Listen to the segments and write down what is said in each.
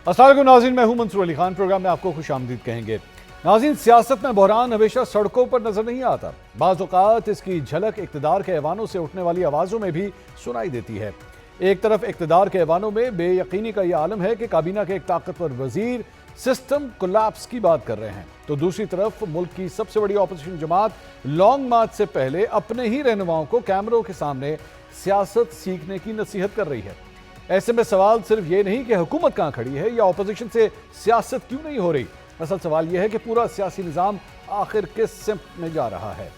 अस्सलाम वालेकुम नाज़रीन, मैं हूं मंसूर अली खान। प्रोग्राम में आपको खुशामदीद कहेंगे। नाज़रीन, सियासत में बहरान हमेशा सड़कों पर नजर नहीं आता। बाज़ औक़ात इसकी झलक इक़्तिदार के ऐवानों से उठने वाली आवाज़ों में भी सुनाई देती है। एक तरफ इक़्तिदार के ऐवानों में बेयकीनी का यह आलम है कि काबीना के एक ताकतवर वजीर सिस्टम कोलैप्स की बात कर रहे हैं, तो दूसरी तरफ मुल्क की सबसे बड़ी अपोजिशन जमात लॉन्ग मार्च से पहले अपने ही रहनुमाओं को कैमरों के सामने सियासत सीखने की नसीहत कर रही है। ऐसे में सवाल सिर्फ ये नहीं कि हुकूमत कहां खड़ी है या अपोजिशन से सियासत क्यों नहीं हो रही, असल सवाल यह है कि पूरा सियासी निज़ाम आखिर किस सिमत में जा रहा है।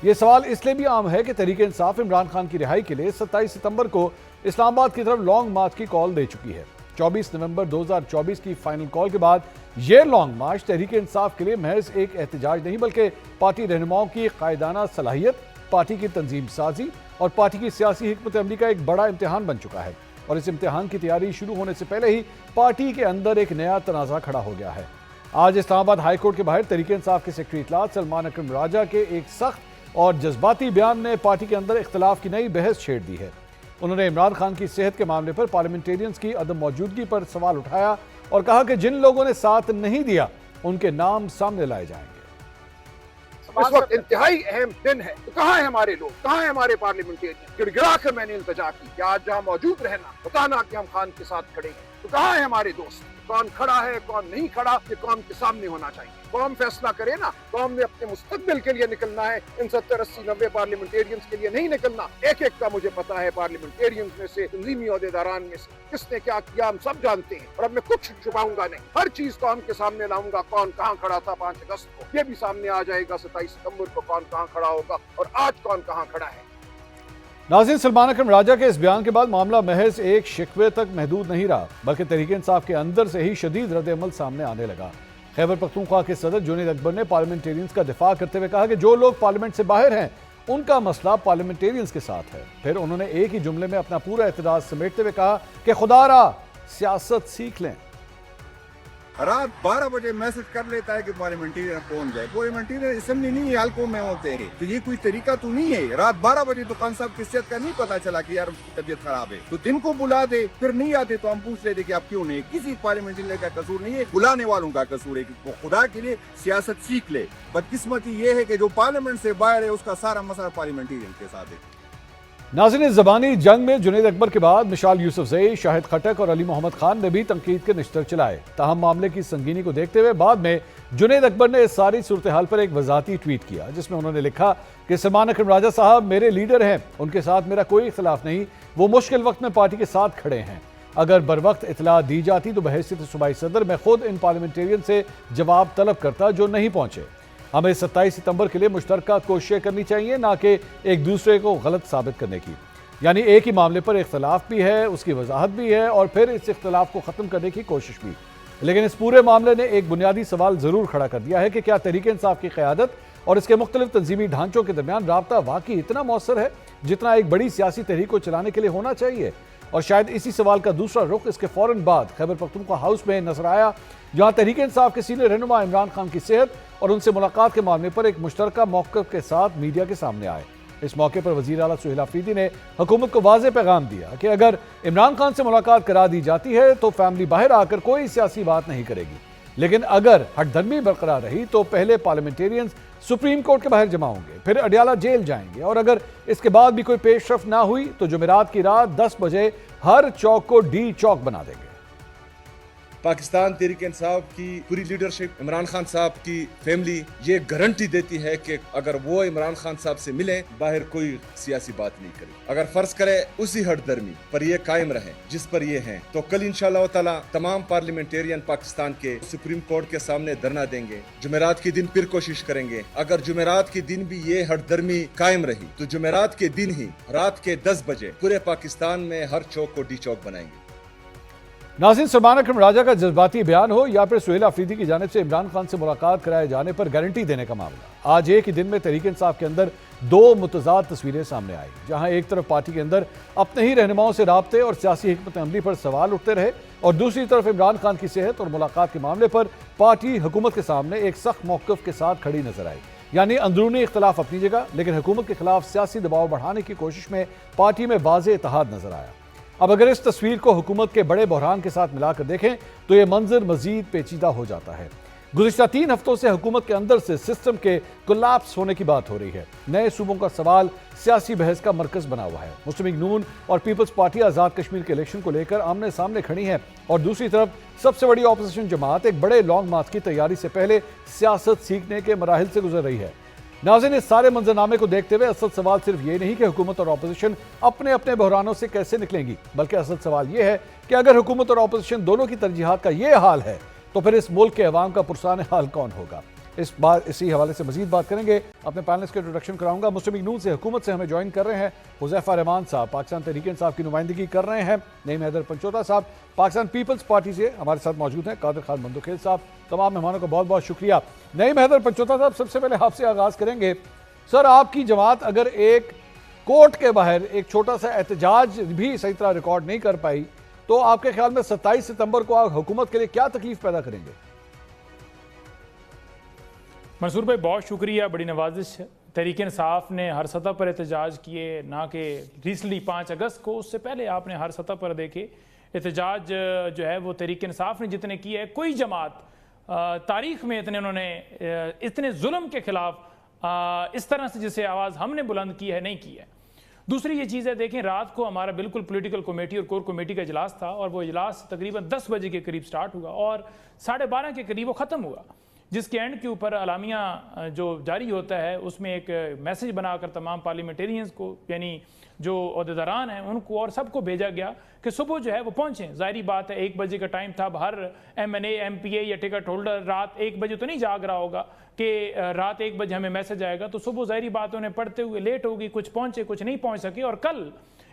यह सवाल इसलिए भी आम है कि तहरीक इंसाफ इमरान खान की रिहाई के लिए 27 सितंबर को इस्लामाबाद की तरफ लॉन्ग मार्च की कॉल दे चुकी है। 24 नवंबर 2024 की फाइनल कॉल के बाद यह लॉन्ग मार्च तहरीक इंसाफ के लिए महज एक एहतजाज नहीं, बल्कि पार्टी रहनुमाओं की कायदाना सलाहियत, पार्टी की तंजीम साजी और पार्टी की सियासी हिकमत अमली का एक बड़ा इम्तिहान बन चुका है। और इस इम्तिहान की तैयारी शुरू होने से पहले ही पार्टी के अंदर एक नया तनाज़ा खड़ा हो गया है। आज इस्लामाबाद हाई कोर्ट के बाहर तहरीक इंसाफ के सेक्रेटरी इत्तलात सलमान अकरम राजा के एक सख्त और जज्बाती बयान ने पार्टी के अंदर इख्तलाफ की नई बहस छेड़ दी है। उन्होंने इमरान खान की सेहत के मामले पर पार्लियामेंटेरियंस की अदम मौजूदगी पर सवाल उठाया और कहा कि जिन लोगों ने साथ नहीं दिया उनके नाम सामने लाए जाएंगे। इस वक्त इंतहाई अहम दिन है, तो कहाँ है हमारे लोग, कहाँ है हमारे पार्लियामेंटेरियन? गिड़गिड़ा कर मैंने इल्तिजा की कि आज जहाँ मौजूद रहना, बताना कि हम खान के साथ खड़े हैं। तो कहाँ है हमारे दोस्त? कौन खड़ा है, कौन नहीं खड़ा, ये कौम के सामने होना चाहिए। कौम फैसला करे ना, कौम ने अपने मुस्तकबिल के लिए निकलना है, इन 70, 80, 90 पार्लियामेंटेरियंस के लिए नहीं निकलना। एक एक का मुझे पता है, पार्लियामेंटेरियंस में से, तंजीमी ओहदेदारान में से किसने क्या किया हम सब जानते हैं। और अब मैं कुछ छुपाऊंगा नहीं, हर चीज कौम के सामने लाऊंगा। कौन कहाँ खड़ा था 5 अगस्त को, ये भी सामने आ जाएगा। 27 सितंबर को कौन कहाँ खड़ा होगा और आज कौन कहाँ खड़ा है। नाज़रीन, सलमान अकरम राजा के इस बयान के बाद मामला महज एक शिकवे तक महदूद नहीं रहा, बल्कि तहरीक इंसाफ के अंदर से ही शदीद रद्द-ए-अमल सामने आने लगा। खैबर पख्तूनख्वा के सदर जुनैद अकबर ने पार्लियामेंटेरियंस का दिफा करते हुए कहा कि जो लोग पार्लियामेंट से बाहर हैं उनका मसला पार्लियामेंटेरियंस के साथ है। फिर उन्होंने एक ही जुमले में अपना पूरा एतराज समेटते हुए कहा कि खुदारा सियासत सीख लें। रात 12 बजे मैसेज कर लेता है कि पार्लियामेंटेरियन पहुंच जाए। पार्लियामेंटेरियन असेंबली नहीं है, हल्कों में होते हैं, तो ये कोई तरीका तो नहीं है। रात 12 बजे तो खान साहब की सेहत का नहीं पता चला कि यार उसकी तबीयत खराब है, तो दिन को बुला दे। फिर नहीं आते तो हम पूछ लेते कि आप क्यों नहीं। किसी पार्लियामेंटेरियन का कसूर नहीं है, बुलाने वालों का कसूर है कि वो खुदा के लिए सियासत सीख ले। बदकिस्मती ये है कि जो पार्लियामेंट से बाहर है उसका सारा मसला पार्लियामेंटेरियन के साथ है। नाज़रीन, इस ज़बानी जंग में जुनैद अकबर के बाद मिशाल यूसुफजई, शाहिद खटक और अली मोहम्मद खान ने भी तनकीद के निश्तर चलाए। ताहम मामले की संगीनी को देखते हुए बाद में जुनैद अकबर ने इस सारी सूरत हाल पर एक वजाती ट्वीट किया, जिसमें उन्होंने लिखा कि सलमान अकरम राजा साहब मेरे लीडर हैं, उनके साथ मेरा कोई इख्तलाफ नहीं, वो मुश्किल वक्त में पार्टी के साथ खड़े हैं। अगर बर वक्त इतला दी जाती तो बहैसियत सूबाई सदर मैं खुद इन पार्लियामेंटेरियन से जवाब तलब करता जो नहीं पहुंचे। हमें 27 सितंबर के लिए मुश्तरका कोशिशें करनी चाहिए, ना कि एक दूसरे को गलत साबित करने की। यानी एक ही मामले पर इख्तलाफ भी है, उसकी वजाहत भी है और फिर इस इख्तलाफ को ख़त्म करने की कोशिश भी। लेकिन इस पूरे मामले ने एक बुनियादी सवाल ज़रूर खड़ा कर दिया है कि क्या तहरीक इंसाफ की क़यादत और इसके मुख्तलिफ तंजीमी ढांचों के दरमियान राब्ता वाकई इतना मौसर है जितना एक बड़ी सियासी तहरीक को चलाने के लिए होना चाहिए। और शायद इसी सवाल का दूसरा रुख इसके फ़ौरन बाद खैबर पख्तूनख्वा हाउस में नजर आया, जहाँ तहरीक इंसाफ के सीनियर रहनुमा इमरान खान की सेहत और उनसे मुलाकात के मामले पर एक मुश्तरका मौक़िफ़ के साथ मीडिया के सामने आए। इस मौके पर वज़ीर आला सुहेल अफरीदी ने हुकूमत को वाज़ेह पैगाम दिया कि अगर इमरान खान से मुलाकात करा दी जाती है तो फैमिली बाहर आकर कोई सियासी बात नहीं करेगी, लेकिन अगर हटधर्मी बरकरार रही तो पहले पार्लियामेंटेरियंस सुप्रीम कोर्ट के बाहर जमा होंगे, फिर अडियाला जेल जाएंगे और अगर इसके बाद भी कोई पेशरफ ना हुई तो जुमेरात की रात 10 बजे हर चौक को डी चौक बना देंगे। पाकिस्तान तहरीक इंसाफ की पूरी लीडरशिप, इमरान खान साहब की फैमिली ये गारंटी देती है कि अगर वो इमरान खान साहब से मिले बाहर कोई सियासी बात नहीं करे। अगर फर्ज करे उसी हटधर्मी पर ये कायम रहे जिस पर ये हैं, तो कल इंशाअल्लाह ताला तमाम पार्लियामेंटेरियन पाकिस्तान के सुप्रीम कोर्ट के सामने धरना देंगे। जुमेरात के दिन फिर कोशिश करेंगे। अगर जुमेरात के दिन भी ये हटधर्मी कायम रही तो जुमेरात के दिन ही रात के 10 बजे पूरे पाकिस्तान में हर चौक को डी चौक बनाएंगे। नाज़रीन, सलमान अकरम राजा का जज्बाती बयान हो या फिर सुहेल अफरीदी की जानिब से इमरान खान से मुलाकात कराए जाने पर गारंटी देने का मामला, आज एक ही दिन में तहरीक इंसाफ के अंदर दो मुतजाद तस्वीरें सामने आई, जहां एक तरफ पार्टी के अंदर अपने ही रहनुमाओं से राब्ते और सियासी हिकमत अमली पर सवाल उठते रहे और दूसरी तरफ इमरान खान की सेहत और मुलाकात के मामले पर पार्टी हुकूमत के सामने एक सख्त मौक़िफ़ के साथ खड़ी नजर आई। यानी अंदरूनी इख्तलाफ अपनी जगह, लेकिन हुकूमत के खिलाफ सियासी दबाव बढ़ाने की कोशिश में पार्टी में वाज़ेह इत्तेहाद नजर आया। अब अगर इस तस्वीर को हुकूमत के बड़े बहरान के साथ मिलाकर देखें तो यह मंजर मजीद पेचीदा हो जाता है। गुज़िश्ता 3 हफ्तों से हुकूमत के अंदर से सिस्टम के कोलैप्स होने की बात हो रही है। नए सूबों का सवाल सियासी बहस का मरकज बना हुआ है। मुस्लिम लीग नून और पीपल्स पार्टी आज़ाद कश्मीर के इलेक्शन को लेकर आमने सामने खड़ी है और दूसरी तरफ सबसे बड़ी ऑपोजिशन जमात एक बड़े लॉन्ग मार्च की तैयारी से पहले सियासत सीखने के मराहिल से गुजर रही है। नाज़रीन, इस सारे मंजरनामे को देखते हुए असल सवाल सिर्फ ये नहीं कि हुकूमत और ऑपोजिशन अपने अपने बहरानों से कैसे निकलेंगी, बल्कि असल सवाल ये है कि अगर हुकूमत और ऑपोजिशन दोनों की तरजीहात का ये हाल है तो फिर इस मुल्क के अवाम का पुरसान हाल कौन होगा। इस बार इसी हवाले से मजीद बात करेंगे। अपने पैनलिस्ट के इंट्रोडक्शन कराऊंगा। मुस्लिम लीग नून से हुकूमत से हमें ज्वाइन कर रहे हैं हुज़ैफा रहमान साहब, पाकिस्तान तहरीक इंसाफ की नुमाइंदगी कर रहे हैं। नईम हैदर पंचोता साहब पाकिस्तान पीपल्स पार्टी से हमारे साथ मौजूद हैं। कादिर खान बंदुखेल साहब, तमाम मेहमानों का बहुत बहुत शुक्रिया। नईम हैदर पंचोता साहब, सबसे पहले आपसे आगाज़ करेंगे। सर, आपकी जमात अगर एक कोर्ट के बाहर एक छोटा सा एहतजाज भी सही तरह रिकॉर्ड नहीं कर पाई तो आपके ख्याल में 27 सितंबर को आप हुकूमत के लिए क्या तकलीफ पैदा करेंगे? मंसूर भाई, बहुत शुक्रिया, बड़ी नवाजिश। तहरीक इंसाफ ने हर सतह पर एहतजाज किए, ना कि रिसेंटली 5 अगस्त को, उससे पहले आपने हर सतह पर देखे एहतजाज जो है वो तहरीक इंसाफ ने जितने किए है, कोई जमात तारीख में इतने उन्होंने इतने जुल्म के खिलाफ इस तरह से जिसे आवाज़ हमने बुलंद की है नहीं की है। दूसरी ये चीज़ है, देखें, रात को हमारा बिल्कुल पॉलिटिकल कमेटी और कोर कमेटी का इजलास था और वो इजलास तकरीबन 10 बजे के करीब स्टार्ट हुआ और 12:30 के करीब वो ख़त्म हुआ, जिसके एंड के ऊपर अलामिया जो जारी होता है उसमें एक मैसेज बनाकर तमाम पार्लियामेंटेरियंस को, यानी जो अहदेदारान हैं उनको और सबको भेजा गया कि सुबह जो है वो पहुँचें। ज़ाहिरी बात है 1 बजे का टाइम था। अब हर MNA MPA या टिकट होल्डर रात 1 बजे तो नहीं जाग रहा होगा कि रात 1 बजे हमें मैसेज आएगा, तो सुबह ज़ाहिरी बात उन्हें पढ़ते हुए लेट होगी, कुछ पहुँचे कुछ नहीं पहुँच सके। और कल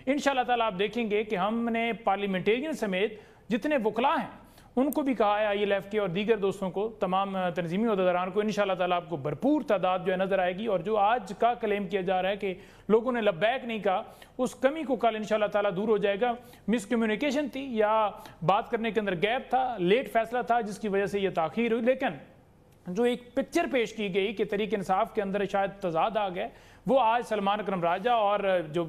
इंशाल्लाह ताला आप देखेंगे कि हमने पार्लियामेंटेरियन समेत जितने वकला हैं उनको भी कहा है, ILF के और दीगर दोस्तों को, तमाम तंजीमी अहदेदारान को, इंशाल्लाह ताला आपको भरपूर तादाद जो है नज़र आएगी। और जो आज का क्लेम किया जा रहा है कि लोगों ने लब्बैक नहीं कहा, उस कमी को कल इंशाल्लाह ताला दूर हो जाएगा। मिसकम्युनिकेशन थी या बात करने के अंदर गैप था, लेट फैसला था जिसकी वजह से ये ताख़ीर हुई। लेकिन जो एक पिक्चर पेश की गई कि तहरीक इंसाफ के अंदर शायद तजाद आ गए, वो आज सलमान अकरम राजा और जो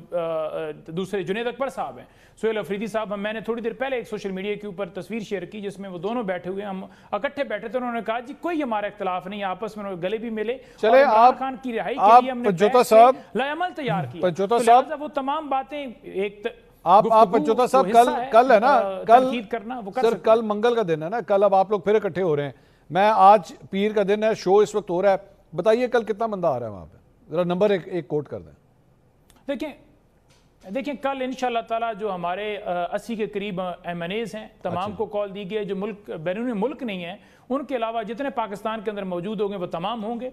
दूसरे जुनैद अकबर साहब हैं, सुहेल अफरीदी साहब, मैंने थोड़ी देर पहले एक सोशल मीडिया के ऊपर तस्वीर शेयर की जिसमें वो दोनों बैठे हुए, हम इकट्ठे बैठे थे। उन्होंने कहा जी कोई हमारा इख्तलाफ नहीं, आपस में गले भी मिले। चले, इमरान खान की रिहाई के लिए हमने पंचोता साहब लाएमल तैयार किया। पंचोता साहब, वो तमाम बातें एक आप पंचोता साहब, कल है ना, कल करना वो सर, कल मंगल का दिन है ना, कल अब आप लोग फिर इकट्ठे हो रहे हैं। मैं आज पीर का दिन है, शो इस वक्त हो रहा है, बताइए कल कितना बंदा आ रहा है वहां पे? जरा नंबर एक कोट कर दें। देखें कल इंशाल्लाह ताला जो हमारे 80 के करीब MNAs हैं, तमाम को कॉल दी गई है। जो मुल्क बैरून मुल्क नहीं है उनके अलावा जितने पाकिस्तान के अंदर मौजूद होंगे वो तमाम होंगे।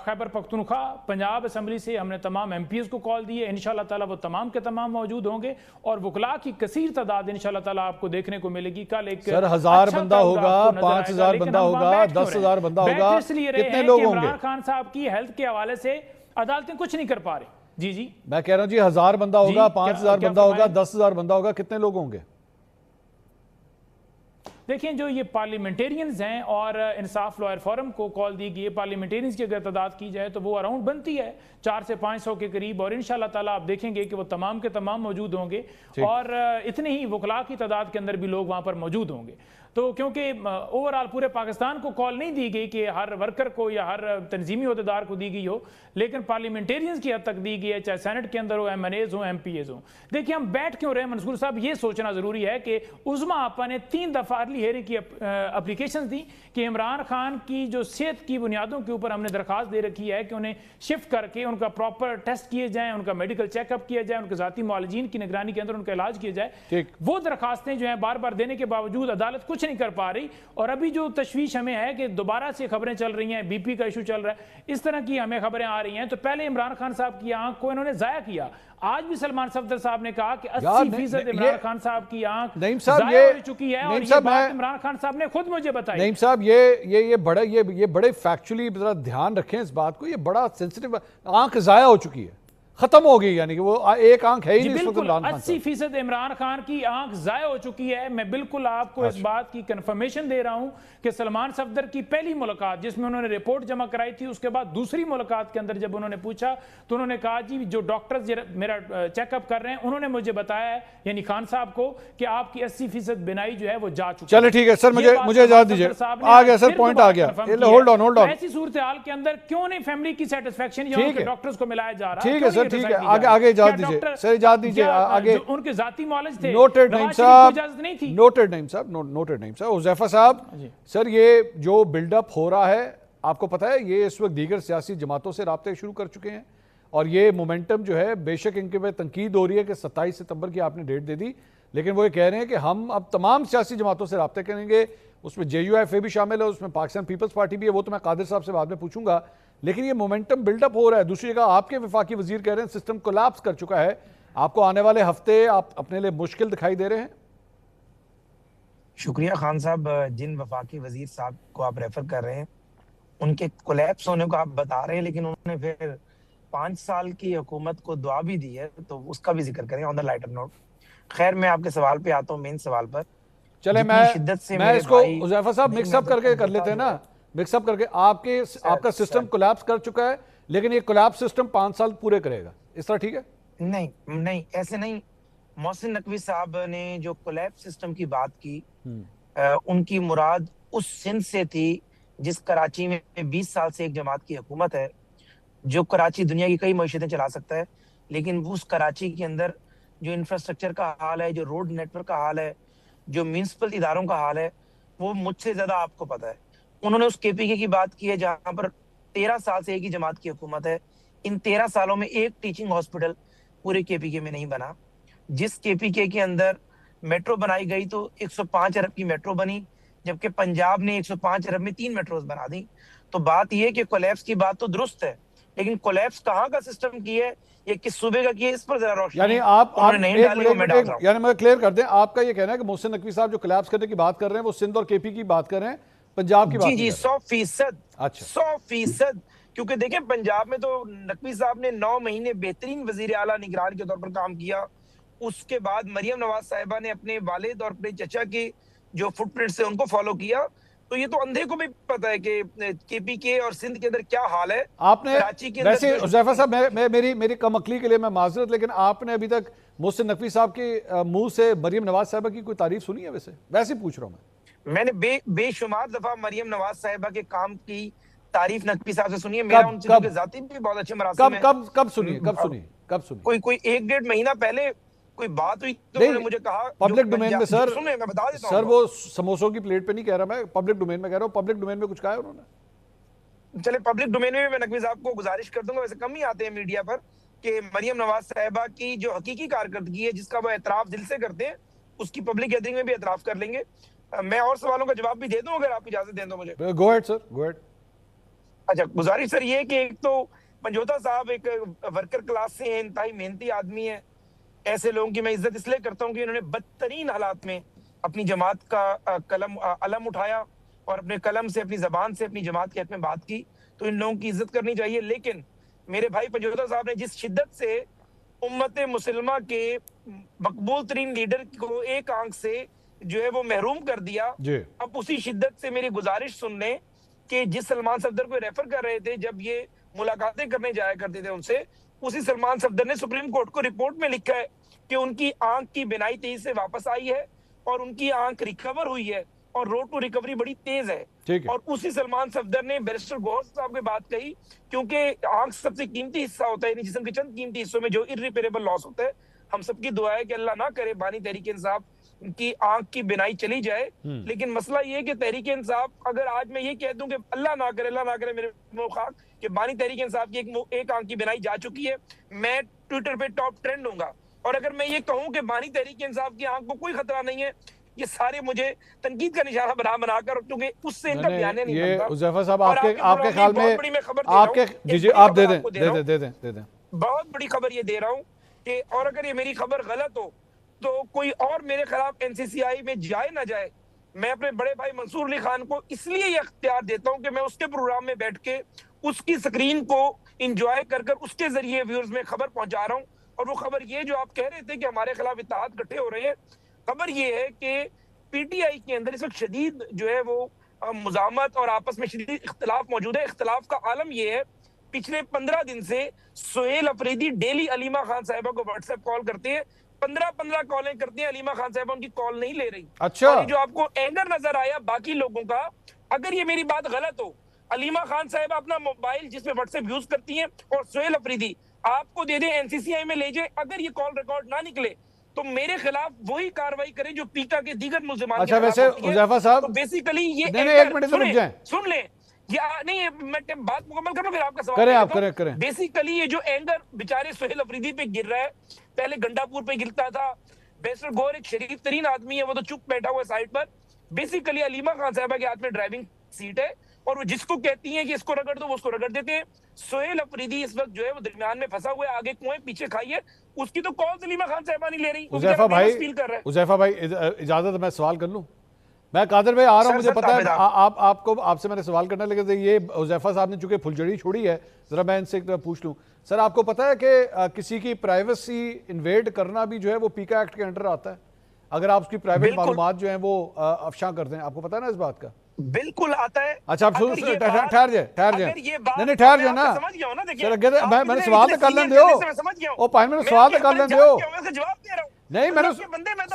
खैबर पख्तूनख्वा, पंजाब असम्बली से हमने तमाम MPs को कॉल दी है, इंशाल्लाह ताला वो तमाम के तमाम मौजूद होंगे और वकला की कसीर तादाद इंशाल्लाह ताला आपको देखने को मिलेगी। कल एक सर 1000 बंदा होगा, 5000 बंदा होगा, 10,000 बंदा होगा, कितने लोग होंगे? इमरान खान साहब की हेल्थ के हवाले से अदालतें कुछ नहीं कर पा रही। जी मैं कह रहा हूं जी 1000 बंदा होगा, 5000 बंदा होगा, 10,000 बंदा होगा, कितने लोग होंगे? देखिए, जो ये पार्लियामेंटेरियंस हैं और इंसाफ लॉयर फोरम को कॉल दी गई है, पार्लियामेंटेरियंस की अगर तादाद की जाए तो वो अराउंड बनती है 400 से 500 के करीब। और इंशाल्लाह ताला आप देखेंगे कि वो तमाम के तमाम मौजूद होंगे और इतने ही वकला की तादाद के अंदर भी लोग वहां पर मौजूद होंगे। तो क्योंकि ओवरऑल पूरे पाकिस्तान को कॉल नहीं दी गई कि हर वर्कर को या हर तंजीमी अहदेदार को दी गई हो, लेकिन पार्लियामेंटेरियंस की हद तक दी गई है, चाहे सेनेट के अंदर हो, MNAs हो, MPAs हो। देखिए, हम बैठ क्यों रहे मंसूर साहब, ये सोचना जरूरी है कि उज़्मा आपा ने 3 दफ़ा अर्ली हेयरिंग की एप्लीकेशन दी कि इमरान खान की जो सेहत की बुनियादों के ऊपर हमने दरख्वास्त दे रखी है कि उन्हें शिफ्ट करके उनका प्रॉपर टेस्ट किए जाए, उनका मेडिकल चेकअप किया जाए, उनके ज़ाती मुआलिजीन की निगरानी के अंदर उनका इलाज किया जाए। वो दरखास्तें जो है बार बार देने के बावजूद अदालत कुछ नहीं कर पा रही। और अभी जो तशवीश हमें है कि दोबारा से खबरें चल रही हैं, BP का इशू चल रहा है, इस तरह की हमें खबरें आ रही हैं। तो पहले इमरान खान साहब की आंख को इन्होंने जाया किया। आज भी सलमान सफदर साहब ने कहा कि 80% इमरान खान साहब की आंख जाया हो चुकी है और ये बात इमरान खान साहब ने खुद मुझे बताई। नईम साहब, ये बड़े फैक्चुअली जरा ध्यान रखें इस बात को, ये बड़ा सेंसिटिव, आंख जाया हो चुकी है। खत्म हो गई, यानी कि वो एक आंख है ही जी नहीं इस वक्त बिल्कुल, इमरान खान 80% इमरान खान की आंख जाया हो चुकी है। मैं बिल्कुल आपको इस बात की कंफर्मेशन दे रहा हूं कि सलमान सफदर की पहली मुलाकात जिसमें उन्होंने रिपोर्ट जमा कराई थी, उसके बाद दूसरी मुलाकात के अंदर जब उन्होंने पूछा तो उन्होंने कहा जी जो डॉक्टर्स मेरा चेकअप कर रहे हैं उन्होंने मुझे बताया है, यानी खान साहब को, कि आपकी 80% बिनाई जो है वो जा चुकी है। चले ठीक है सर, ये बात मुझे इजाजत सलमान दीजिए, सफदर साहब ने आ गया आज सर, फिर पॉइंट दोबारा आ गया। confirm किया होल्ड ऑन है। होल्ड तो ऑन, ऐसी सूरत हाल के अंदर क्यों नहीं फैमिली की सेटिस्फेक्शन या ठीक उनके है। डॉक्टर्स को मिलाया जा रहा? ठीक है क्यों सर, नहीं ठीक है, exercise दी जा आगे रही? इजाजत क्या दीजिए डॉक्टर- सर, इजाजत दीजिए क्या आगे। जो उनके जाती नॉलेज थे, नोटेड नईम नवाज शरीफ को साहब, इजाजत नहीं थी। नोटेड नईम साहब, नोटेड नईम साहब। हुज़ैफा साहब, सर ये जो बिल्डअप हो रहा है, आपको पता है ये इस वक्त दीगर सियासी जमातों से राब्ते शुरू कर चुके हैं, और ये मोमेंटम जो है, बेशक इनके पे तनकीद हो रही है कि 27 सितंबर की आपने डेट दे दी, लेकिन वो ये कह रहे हैं कि हम अब तमाम सियासी जमातों से राब्ते करेंगे। उसमें JUIFA भी शामिल है, उसमें पाकिस्तान पीपल्स पार्टी भी है, वो तो मैं कादिर साहब से बाद में पूछूंगा। लेकिन ये मोमेंटम बिल्डअप हो रहा है। दूसरी जगह आपके वफाकी वजीर कह रहे हैं सिस्टम कोलैप्स कर चुका है। आपको आने वाले हफ्ते आप अपने लिए मुश्किल दिखाई दे रहे हैं? शुक्रिया खान साहब, जिन वफाकी वजीर साहब को आप रेफर कर रहे हैं उनके कोलैप्स होने को आप बता रहे हैं, लेकिन उन्होंने फिर 5 साल की हुकूमत को दुआ भी दी है, तो उसका भी जिक्र करें ऑन द लाइटर नोट। खैर मैं आपके सवाल पे आता हूँ, मेन सवाल पर। चले जितनी शिद्दत से मैं मेरे इसको भाई- हुज़ैफा साहब नहीं, मिक्सअप मैं तो करके कर देता लेते हैं हूँ। ना, मिक्सअप करके आपका सिस्टम सर। कोलैप्स कर चुका है, लेकिन ये कोलैप्स सिस्टम 5 साल पूरे करेगा, इस तरह ठीक है? नहीं नहीं, ऐसे नहीं। मोहसिन नकवी साहब ने जो कोलैप्स सिस्टम की बात की, उनकी मुराद उस सिंध से थी जिस कराची में 20 साल से एक जमात की हुकूमत है, जो कराची दुनिया की कई मईशतें चला सकता है, लेकिन उस कराची के अंदर जो इंफ्रास्ट्रक्चर का हाल है, जो रोड नेटवर्क का हाल है, जो म्यूनिसिपल इदारों का हाल है, वो मुझसे ज्यादा आपको पता है। उन्होंने उस KPK की बात की है जहां पर 13 साल से एक ही जमात की हुकूमत है। इन 13 सालों में एक टीचिंग हॉस्पिटल पूरे KPK में नहीं बना। जिस KPK के अंदर मेट्रो बनाई गई तो 105 अरब की मेट्रो बनी, जबकि पंजाब ने 105 अरब में 3 मेट्रोज बना दी। तो बात यह कि कोलैप्स की बात तो दुरुस्त है, लेकिन कोलैप्स कहाँ का सिस्टम की है, ये किस सूबे का की है, इस पर जरा रोशनी यानी आप उन्होंने नहीं एक डाली, वो मैं डाल मिनट, रहा हूं। यानी मैं क्लियर कर दें, आपका ये कहना है कि मोहसिन नकवी साहब जो कोलैप्स करने की बात कर रहे हैं वो सिंध और KP की बात कर रहे हैं, पंजाब की बात जी नहीं जी, कर रहे। 100%। अच्छा। 100%। क्योंकि देखें, पंजाब में तो नकवी साहब ने 9 महीने बेहतरीन वजीर आला निगरान के तौर पर काम किया। उसके बाद मरियम नवाज साहिबा ने अपने वालिद और अपने चचा के जो फुटप्रिंट से उनको फॉलो किया। तो ये तो अंधे को भी पता है कि KPK और सिंध के अंदर क्या हाल है। आपने कराची के अंदर वैसे जो- हुज़ैफा साहब, मेरी कम अकली के लिए मैं माजरत, लेकिन आपने अभी तक मोहसिन नकवी साहब के मुंह से मरियम नवाज साहिबा की कोई तारीफ सुनी है? वैसे पूछ रहा हूं मैं। मैंने बेशुमार दफा मरियम नवाज साहिबा के काम की तारीफ नकवी साहब से सुनी है। मेरा उनसे कब? क्योंकि जाती भी बहुत अच्छे मरासिम है। कब सुनी? कोई 1-1.5 महीना पहले कोई बात हुई तो नहीं, उन्होंने मुझे कहा पब्लिक डोमेन में सर, सुने मैं बता देता हूं सर वो समोसों की प्लेट पे नहीं कह रहा मैं, पब्लिक डोमेन में कह रहा हूं। पब्लिक डोमेन में कुछ कहा है उन्होंने? चले पब्लिक डोमेन में मैं नकवी साहब को गुजारिश कर दूंगा, वैसे कम ही आते हैं मीडिया पर, कि मरियम नवाज साहिबा की जो हकीकी कारकर्दगी है, जिसका वो एतराफ दिल से करते हैं, उसकी पब्लिक गैदरिंग में भी एतराफ कर लेंगे। मैं और सवालों का जवाब भी दे दूं अगर आप इजाजत दें तो मुझे। Go ahead sir, go ahead. अच्छा, गुजारिश सर ये कि एक तो पंजोता साहब एक वर्कर क्लास से हैं, इंतहाई मेहनती आदमी है। ऐसे लोगों की मैं इज्जत इसलिए करता हूँ कि इन्होंने बदतरीन हालात में अपनी जमात का अलम उठाया और अपने कलम से, अपनी जबान से अपनी जमात के हक में बात की। तो इन लोगों की इज्जत करनी चाहिए। लेकिन मेरे भाई पंजोता साहब ने जिस शिद्दत से उम्मत मुसलमा के मकबूल तरीन लीडर को एक आंख से जो है वो महरूम कर दिया, अब उसी शिद्दत से मेरी गुजारिश सुन लें कि जिस सलमान सफदर को रेफर कर रहे थे, जब ये मुलाकातें करने जाया करते थे उनसे, उसी सलमान सफदर ने सुप्रीम कोर्ट को रिपोर्ट में लिखा है कि उनकी आंख की बिनाई तेजी से वापस आई है और उनकी आंख रिकवर हुई है और रोड टू रिकवरी बड़ी तेज है। और उसी सलमान सफदर ने बैरिस्टर गौहर साहब की बात कही, क्योंकि आंख सबसे कीमती हिस्सा होता है, जिस्म के चंद कीमती हिस्सों में जो इर्रिपेरेबल लॉस होता है। हम सबकी दुआ है कि अल्लाह ना करे बानी तहरीक इंसाफ की आंख की बिनाई चली जाए। लेकिन मसला ये है कि तहरीक इंसाफ, अगर आज मैं ये कह दूं कि अल्लाह ना करे मेरे मुखाक कि बानी तहरीक इंसाफ की एक आंख की बिनाई जा चुकी है, मैं ट्विटर पे टॉप ट्रेंड होऊंगा। और अगर मैं ये कहूं कि बानी तहरीक इंसाफ की आंख को कोई खतरा नहीं है, ये सारे मुझे तनकीद का निशाना बनाकर, क्योंकि उससे इनका बयान नहीं बनता। हुज़ैफा साहब, आपके ख्याल में आपके दीजिए, आप दे दें। बहुत बड़ी खबर ये दे रहा हूँ कि और अगर ये मेरी खबर गलत हो तो कोई और मेरे खिलाफ NCCI में जाए ना जाए, मैं अपने बड़े भाई मंसूर अली खान को इसलिए ये इख्तियार देता हूं कि मैं उसके प्रोग्राम में बैठ के उसकी स्क्रीन को इंजॉय कर कर उसके जरिए व्यूअर्स में खबर पहुंचा रहा हूं। और वो खबर ये जो आप कह रहे थे कि हमारे खिलाफ इत्तेहाद इकट्ठे हो रहे हैं, खबर ये है कि पीटीआई के अंदर इस वक्त शदीद जो है वो मुजामत और आपस में शदीद इख्तलाफ मौजूद है। इख्तलाफ का आलम यह है, पिछले 15 दिन से सुहेल अफरीदी डेली अलीमा खान साहिबा को व्हाट्सएप कॉल करते हैं, 15 कॉलें करते हैं, अलीमा खान साहिबा उनकी कॉल नहीं ले रही। अच्छा। और ये जो आपको एंगर नजर आया बाकी लोगों का, अगर ये मेरी बात गलत हो, अलीमा खान साहिबा अपना मोबाइल जिसमें व्हाट्सएप यूज करती हैं और सुहेल अफरीदी आपको दे दे, एनसीसीआई में ले जाए, अगर ये कॉल रिकॉर्ड ना निकले तो मेरे खिलाफ वही कार्रवाई करें जो पीका के दीगर मुल्जिमान अच्छा, वैसे हुज़ैफा साहब, तो बेसिकली ये नहीं, एक मिनट रुक जाएं, सुन ले, या नहीं मैं बात मुकम्मल करूं फिर आपका सवाल करें, आप करें। बेसिकली ये जो एंगर बेचारे सुहेल अफरीदी पे गिर रहा है, पहले गंडापुर पे गिरता था, बैरिस्टर गौहर एक शरीफ तरीन आदमी है, वो तो चुप बैठा हुआ है साइड पर। बेसिकली अलीमा खान साहिबा के हाथ में ड्राइविंग सीट है और वो जिसको कहती हैं कि इसको रगड़ दो वो उसको रगड़ देते हैं। सुहेल अफरीदी इस वक्त जो है वो दरमियान में फंसा हुआ है, आगे कुएं पीछे खाइए, उसकी तो कॉल अलीमा खान साहिबा नहीं ले रही। हुज़ैफा भाई इजाजत, मैं सवाल कर लूं? मैं कादर भाई आ रहा हूं, मुझे पता है आपसे मैंने सवाल करना, लेकिन ये हुज़ैफा साहब ने चूंकि फुलझड़ी छोड़ी है, जरा मैं इनसे पूछ लूं। सर, आपको पता है कि किसी की प्राइवेसी इन्वेड करना भी जो है वो पीका एक्ट के अंडर आता है, अगर आप उसकी प्राइवेट मालूमात जो है वो अफशा कर दें? आपको पता है ना इस बात का? बिल्कुल आता है। अच्छा, आप ठहर जाए, नहीं ठहर जाए ना, समझ गया हो ना, देखिए मैंने सवाल तो कर लें दो, ओ भाई मैंने सवाल तो कर लें दो, जवाब दे रहा हूं। नहीं मैंने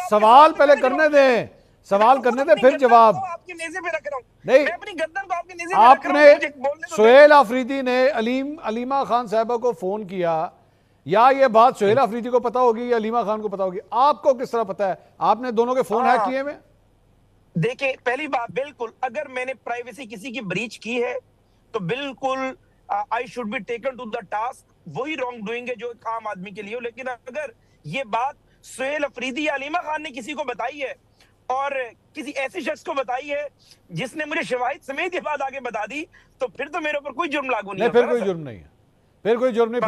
सवाल पहले करने दें, सवाल करने दें फिर जवाब। आपके नेज़े पे रख रहा हूं, नहीं, मैं अपनी गर्दन को आपके नेज़े पे रख रहा हूं। आपने सुहेल अफरीदी ने अलीमा खान साहिबा को फोन किया, या ये बात सुहेल अफरीदी को पता होगी या अलीमा खान को पता होगी? आपको किस तरह पता है? आपने दोनों के फोन हैक किए में? देखिए, पहली बात, बिल्कुल अगर मैंने प्राइवेसी किसी की ब्रीच की है तो बिल्कुल I should be taken to the task, वही रॉन्ग डूइंग है जो एक आम आदमी के लिए हो। लेकिन अगर ये बात सुहेल अफरीदी या अलीमा खान ने किसी को बताई है और किसी ऐसे शख्स को बताई है जिसने मुझे शवाहिद समेत ये बात आगे बता दी, तो फिर तो मेरे ऊपर कोई जुर्म लागू नहीं, फिर कोई जुर्म नहीं है, फिर कोई जुर्म नहीं,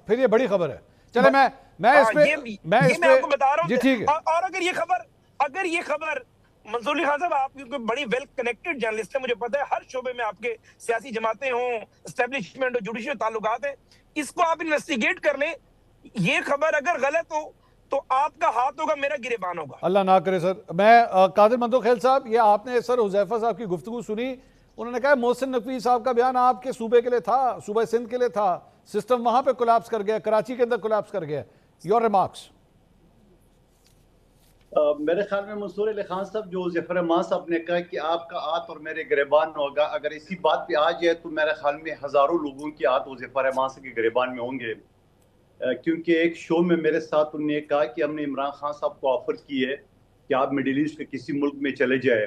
फिर ये बड़ी खबर है। चले मैं आपको बता रहा हूं जी, ठीक है। और अगर ये खबर मंसूर अली खान साहब, आप बड़ी वेल कनेक्टेड जर्नलिस्ट है, मुझे पता है हर शोबे में आपके सियासी जमातें हों, एस्टेब्लिशमेंट हो, जुडिशियल ताल्लुकात है, इसको आप इन्वेस्टिगेट कर लें। ये खबर अगर गलत हो तो आपका हाथ होगा, मेरा गिरेबान होगा। अल्लाह ना करे। सर, मैं कादिर मंदोखेल साहब, ये आपने सर हुज़ैफा साहब की गुफ्तगू सुनी, उन्होंने कहा मोहसिन नकवी साहब का बयान आपके सूबे के लिए था, सूबे सिंध के लिए था, सिस्टम वहां पे कोलैप्स कर गया, कराची के अंदर कोलैप्स कर गया। Your remarks? मेरे ख्याल में मंसूर अली खान साहब, जो ज़फ़र रहमान साहब ने कहा कि आपका हाथ और मेरे गिरेबान होगा, अगर इसी बात पे आ जाए तो मेरे ख्याल में हज़ारों लोगों के हाथ ज़फ़र रहमान साहब के गिरेबान में होंगे। क्योंकि एक शो में मेरे साथ उन्होंने कहा कि हमने इमरान खान साहब को ऑफर की है कि आप मिडिल ईस्ट के किसी मुल्क में चले जाए,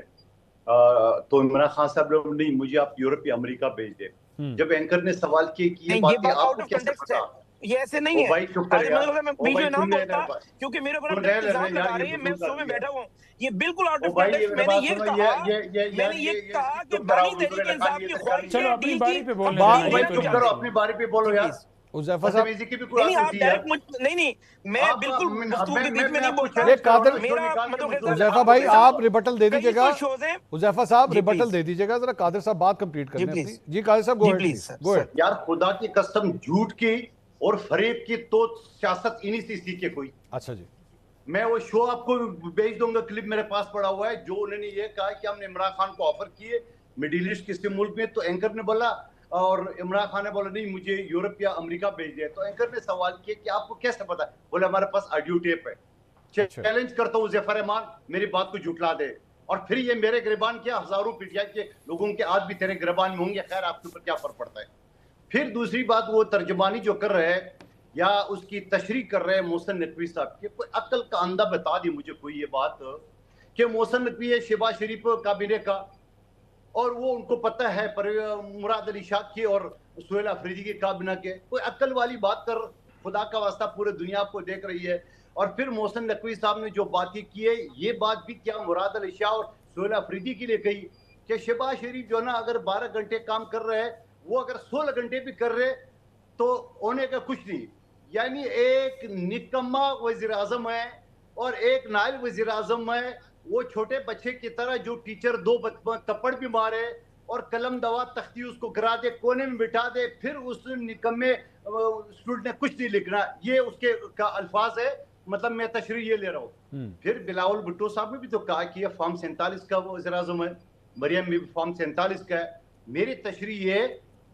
तो इमरान खान साहब ने नहीं, मुझे आप यूरोप या अमेरिका भेज दे। जब एंकर ने सवाल किए कि ये बातें आपको कैसे पता, ये ऐसे नहीं है, क्योंकि मेरे ऊपर इल्जाम लगा रहे हैं, मैं शो में बैठा हुआ हूं, ये बिल्कुल आउट ऑफ कॉन्टेक्स्ट। मैंने ये कहा कि बानी तहरीक इंसाफ की ख्वाहिश, चलो अपनी बारी पे बोल भाई चुप करो, अपनी बारी पे बोलो यार। हुज़ैफा साहब, नहीं, मैं बिल्कुल गुफ्तगू के बीच में नहीं बोलता। हुज़ैफा भाई, आप रिबटल दे दीजिएगा, हुज़ैफा साहब रिबटल दे दीजिएगा, जरा कादिर साहब बात कंप्लीट करने अपनी। जी कादिर साहब, गो अहेड। यार खुदा की कसम, झूठ की और फरेब की तो सियासत इन्हीं से सीखे कोई। अच्छा जी, मैं वो शो आपको भेज दूंगा, क्लिप मेरे पास पड़ा हुआ है, जो उन्होंने ये कहा कि हमने इमरान खान को ऑफर किए मिडिल ईस्ट किसी मुल्क में, तो एंकर ने बोला, और इमरान खान ने बोला नहीं, मुझे यूरोप या अमेरिका भेज दिया। तो एंकर ने सवाल किया कि आपको कैसे पता? बोले हमारे पास ऑडियो टेप है। चैलेंज करता हूँ ज़फ़र रहमान मेरी बात को झुठला दे, और फिर ये मेरे गिरबान किया, हजारों पीटीआई के लोगों के आज भी तेरे गिरबान में होंगे। खैर, आपके ऊपर क्या फर्क पड़ता है। फिर दूसरी बात, वो तर्जमानी जो कर रहे हैं या उसकी तशरीह कर रहे हैं मोहसिन नकवी साहब की, कोई अक्ल का अंधा बता दी मुझे कोई ये बात कि मोहसिन नकवी है शहबाज शरीफ काबिने का, और वो उनको पता है पर मुराद अली शाह की और सुहेल अफरीदी की काबिना के। कोई अक्ल वाली बात कर, खुदा का वास्ता पूरे दुनिया आपको देख रही है। और फिर मोहसिन नकवी साहब ने जो बातें की है, ये बात भी क्या मुराद अली शाह और सुहेल अफरीदी के लिए कही कि शहबाज शरीफ जो ना अगर 12 घंटे काम कर रहे हैं, वो अगर 16 घंटे भी कर रहे तो होने का कुछ नहीं। यानी एक निकम्मा वजीर आजम है और एक नायब वजीर आजम है, वो छोटे बच्चे की तरह जो टीचर 2 थप्पड़ भी मारे और कलम दवा तख्ती उसको गिरा दे, कोने में बिठा दे, फिर उस निकम्मे स्टूडेंट ने कुछ नहीं लिखना, ये उसके का अल्फाज है। मतलब मैं तशरीह ये ले रहा हूँ। फिर बिलावल भुट्टो साहब ने भी तो कहा कि ये फॉर्म 47 का वो वज़ीर-ए-आज़म है, मरियम भी फॉर्म 47 का है। मेरी तशरीह ये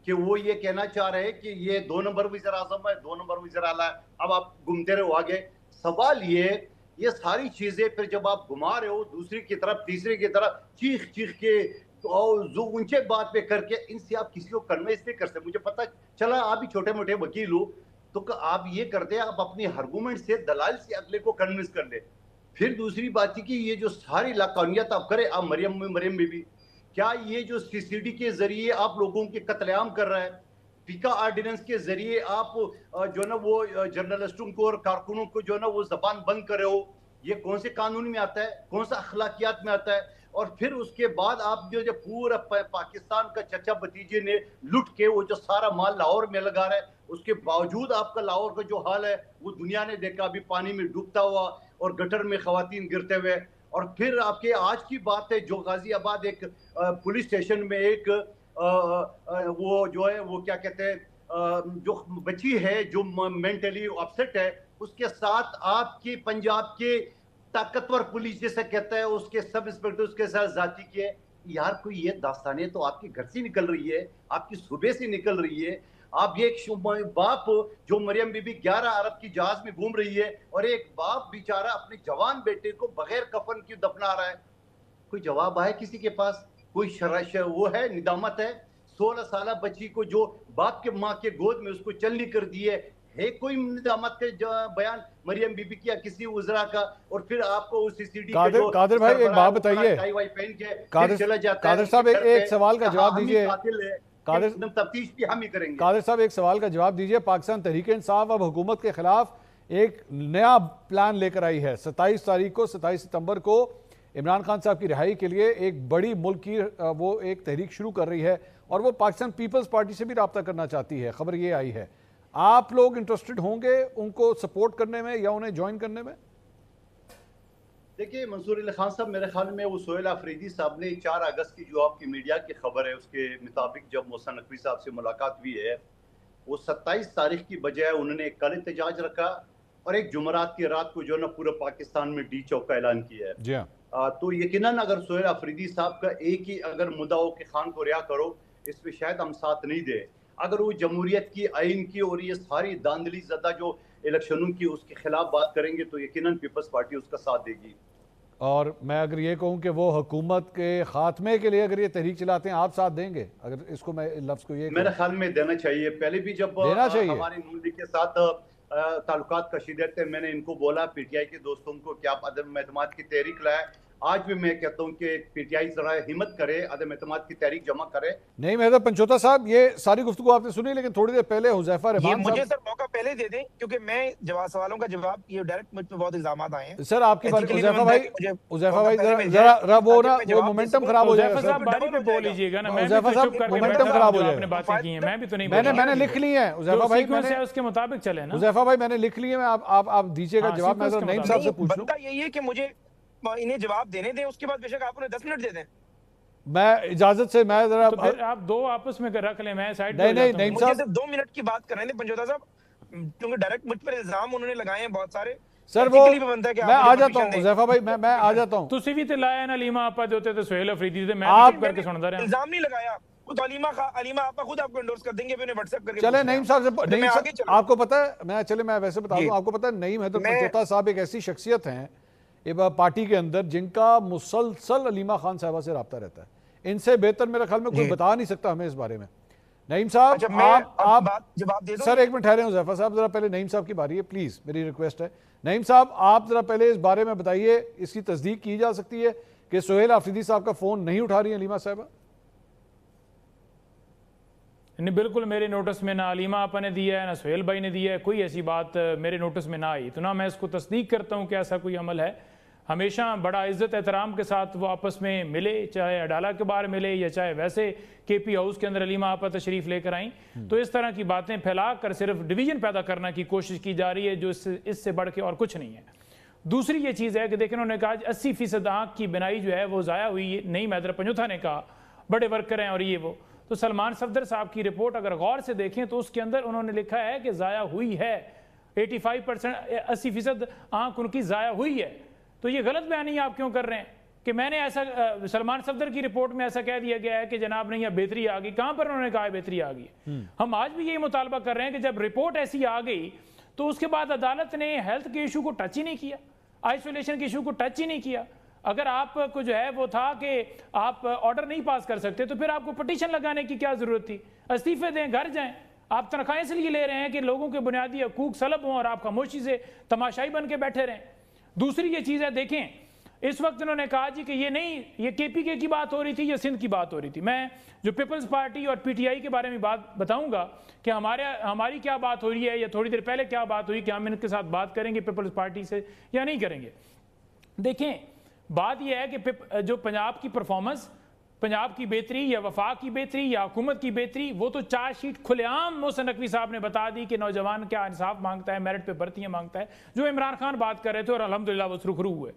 कि वो ये कहना चाह रहे हैं कि ये 2 नंबर वज़ीर-ए-आज़म है, 2 नंबर वज़ीर आला है। अब आप घूमते रहो आगे। सवाल ये सारी चीजें फिर जब आप घुमा रहे हो दूसरी की तरफ, तीसरी की तरफ, चीख चीख के और जो ऊंचे बात पे करके, इनसे आप किसी को कन्विंस नहीं कर सकते। मुझे पता चला आप भी छोटे मोटे वकील हो, तो आप ये करते हैं, आप अपनी आर्गूमेंट से, दलाल से अगले को कन्विंस कर ले। फिर दूसरी बात है कि ये जो सारी लाकानियत आप करें, आप मरियम बीबी, क्या ये जो सीसीडी के जरिए आप लोगों के कत्लेआम कर रहा है, पीका ऑर्डिनेंस के जरिए आप जो ना वो जर्नलिस्टों को और कारकुनों को जो ना वो जबान बंद कर रहे हो, ये कौन से कानून में आता है, कौन सा अखलाकियात में आता है? और फिर उसके बाद आप जो पूरा पाकिस्तान का चचा भतीजे ने लुट के वो जो सारा माल लाहौर में लगा रहा है, उसके बावजूद आपका लाहौर का जो हाल है वो दुनिया ने देखा, अभी पानी में डूबता हुआ और गटर में खवातीन गिरते हुए। और फिर आपके आज की बात है, जो गाजियाबाद एक पुलिस स्टेशन में एक वो जो है वो क्या कहते हैं, जो बच्ची है जो मेंटली अपसेट है, उसके साथ आपकी पंजाब के ताकतवर पुलिस जैसे कहता है उसके सब इंस्पेक्टर उसके साथ जाती के। यार कोई ये दास्तानें तो आपके घर से निकल रही है, आपकी सूबे से निकल रही है। आप ये एक बाप जो मरियम बीबी 11 अरब की जहाज में घूम रही है, और एक बाप बेचारा अपने जवान बेटे को बगैर कफन क्यों दफना रहा है? कोई जवाब आए किसी के पास? कोई शराश वो है, निदामत है? 16 साल बच्ची को जो बाप के माँ के गोद में उसको चलनी कर दी है कोई निदामत का बयान मरियम बीबी की या किसी उजरा का? और फिर आपको उस सीसीडी कादिर भाई एक बात बताइए, कादिर साहब एक सवाल का जवाब दीजिए। तफ्तीश भी हम ही करेंगे। कादिर साहब एक सवाल का जवाब दीजिए। पाकिस्तान तहरीक इंसाफ अब हुकूमत के खिलाफ एक नया प्लान लेकर आई है। 27 तारीख को, 27 सितंबर को इमरान खान साहब की रिहाई के लिए एक बड़ी मुल्क की वो एक तहरीक शुरू कर रही है, और वो पाकिस्तान पीपल्स पार्टी से भी रब्ता करना चाहती है। खबर ये आई है, आप लोग इंटरेस्टेड होंगे उनको सपोर्ट करने में या उन्हें ज्वाइन करने में? देखिए मंसूर अली खान साहब, मेरे ख्याल में वो सोहेल अफरीदी साहब ने 4 अगस्त की जो आपकी मीडिया की खबर है उसके मुताबिक जब मोहसिन नकवी साहब से मुलाकात हुई है, वो 27 तारीख की बजाय उन्होंने एक कल एहतजाज रखा और एक जुमरात की रात को जो ना पूरे पाकिस्तान में डी चौक का ऐलान किया है। जी हाँ। तो यकीनन अगर सोहेल अफरीदी साहब का एक ही अगर मुद्दा हो कि खान को रिहा करो, इस पर शायद हम साथ नहीं दे। अगर वो जमहूरियत की, आइन की और ये सारी दांधली ज़दा जो इलेक्शनों की उसके खिलाफ बात करेंगे तो यकीनन पीपल्स पार्टी उसका साथ देगी। और मैं अगर ये कहूँ कि वो हुकूमत के खात्मे के लिए अगर ये तहरीक चलाते हैं, आप साथ देंगे? अगर इसको मैं लफ्ज़ को ये मेरे ख्याल में देना चाहिए। पहले भी जब हमारे नून लीग के साथ ताल्लुकात कशीदे थे, मैंने इनको बोला पीटीआई के दोस्तों को कि आप अदम एतमाद की तहरीक लाए। आज भी मैं कहता हूं कि पीटीआई जरा हिम्मत करे, अदम एतमाद की तहरीक जमा करे। नहीं मेहदर पंचोता साहब, ये सारी गुफ्तगू आपने सुनी, लेकिन थोड़ी देर पहले हुज़ैफा रहमान मुझे सर मौका पहले दे दें क्योंकि मैं सवालों का जवाब, ये डायरेक्ट मुझ पे बहुत इल्जाम आए हैं सर आपकी बात। हुज़ैफा भाई जरा वो ना वो मोमेंटम खराब हो जाएगा सर, बारी पे बोल लीजिएगा ना। मैं हुज़ैफा साहब मोमेंटम खराब हो जाएगा। आपने बातें की हैं, मैं भी तो नहीं, मैंने लिख ली है हुज़ैफा भाई, मैंने उसके मुताबिक चले ना। हुज़ैफा भाई मैंने लिख ली है, आप दीजिएगा जवाब। मैं जरा नईम साहब से पूछ लूं। यही है कि मुझे इन्हें जवाब देने दें, उसके बाद बेशक आप उन्हें 10 मिनट दे दें। मैं इजाजत से मैं जरा तो फिर आप दो आपस में रख लें, मैं साइड नहीं नईम साहब सिर्फ 2 मिनट की बात कर रहे थे पंचोता साहब, क्योंकि डायरेक्ट मुझ पर इल्जाम उन्होंने लगाए हैं बहुत सारे। सर वो मैं आ जाता हूं हुज़ैफा भाई, मैं आ जाता हूं। ਤੁਸੀਂ ਵੀ ਤੇ ਲਾਇਆ ਨਾ ਲੀਮਾ ਆਪਾ ਦੇ ਉੱਤੇ ਤੇ सोहेल अफरीदी ਤੇ मैं आप करके सुनता रहा। इल्जाम नहीं लगाया, वो तो अलीमा आपा खुद आपको एंडोर्स कर देंगे, उन्हें व्हाट्सएप करके। चले नईम साहब से, नईम साहब आपको पता है, मैं वैसे बता दूं, आपको पता है नईम हैदर पंचोता साहब एक ऐसी शख्सियत हैं पार्टी के अंदर जिनका मुसलसल अलीमा खान साहबा से रब्ता रहता है। इनसे बेहतर मेरे ख्याल में कोई बता नहीं सकता हमें इस बारे में। नईम साहब आप जवाब दे दो। सर एक मिनट ठहरे हुज़ैफा साहब, जरा पहले नईम साहब की बारी है, प्लीज मेरी रिक्वेस्ट है। नईम साहब आप जरा पहले इस बारे में बताइए, इसकी तस्दीक की जा सकती है कि सोहेल अफरीदी साहब का फोन नहीं उठा रही है अलीमा साहबा? नहीं, बिल्कुल मेरे नोटिस में ना अलीमा आपा ने दिया है ना सोहेल भाई ने दिया है, कोई ऐसी बात मेरे नोटिस में ना आई। तो ना मैं इसको तस्दीक करता हूँ कि ऐसा कोई अमल है। हमेशा बड़ा इज्जत एहतराम के साथ वो आपस में मिले, चाहे अडाला के बाहर मिले या चाहे वैसे केपी हाउस के अंदर अलीमा आपा तशरीफ लेकर आई। तो इस तरह की बातें फैला कर सिर्फ डिवीजन पैदा करने की कोशिश की जा रही है, जो इससे बढ़ के और कुछ नहीं है। दूसरी ये चीज़ है कि देखें, उन्होंने कहा 80% आँख की बिनाई जो है वो ज़ाया हुई है। नहीं, मैदर पंजोथा ने कहा बड़े वर्कर हैं और ये वो। तो सलमान सफदर साहब की रिपोर्ट अगर गौर से देखें तो उसके अंदर उन्होंने लिखा है कि ज़ाया हुई है 85%, 80% आंख उनकी ज़ाया हुई है। तो ये गलत बयानी आप क्यों कर रहे हैं कि मैंने ऐसा, सलमान सफदर की रिपोर्ट में ऐसा कह दिया गया है कि जनाब नहीं, अब बेहतरी आ गई। कहां पर उन्होंने कहा है बेहतरी आ गई है? हम आज भी यही मुतालबा कर रहे हैं कि जब रिपोर्ट ऐसी आ गई तो उसके बाद अदालत ने हेल्थ के इशू को टच ही नहीं किया, आइसोलेशन के इशू को टच ही नहीं किया। अगर आपको जो है वो था कि आप ऑर्डर नहीं पास कर सकते तो फिर आपको पटिशन लगाने की क्या जरूरत थी? इस्तीफे दें, घर जाएं। आप तनख्वाहें इसलिए ले रहे हैं कि लोगों के बुनियादी हकूक सलब हों और आप खामोशी से तमाशाई बन के बैठे रहें। दूसरी ये चीज़ है, देखें इस वक्त उन्होंने कहा जी कि ये नहीं, ये केपीके की बात हो रही थी या सिंध की बात हो रही थी। मैं जो पीपल्स पार्टी और पीटीआई के बारे में बात बताऊंगा कि हमारी क्या बात हो रही है या थोड़ी देर पहले क्या बात हुई कि हम इनके साथ बात करेंगे पीपल्स पार्टी से या नहीं करेंगे। देखें बात यह है कि जो पंजाब की परफॉर्मेंस, पंजाब की बेहतरी या वफाक की बेहतरी या हुकूमत की बेहतरी, वो तो चार्जशीट खुलेआम मोहसिन नकवी साहब ने बता दी कि नौजवान क्या इंसाफ मांगता है, मेरिट पे भर्तियां मांगता है, जो इमरान खान बात कर रहे थे और अल्हम्दुलिल्लाह वो सुरखरू हुए।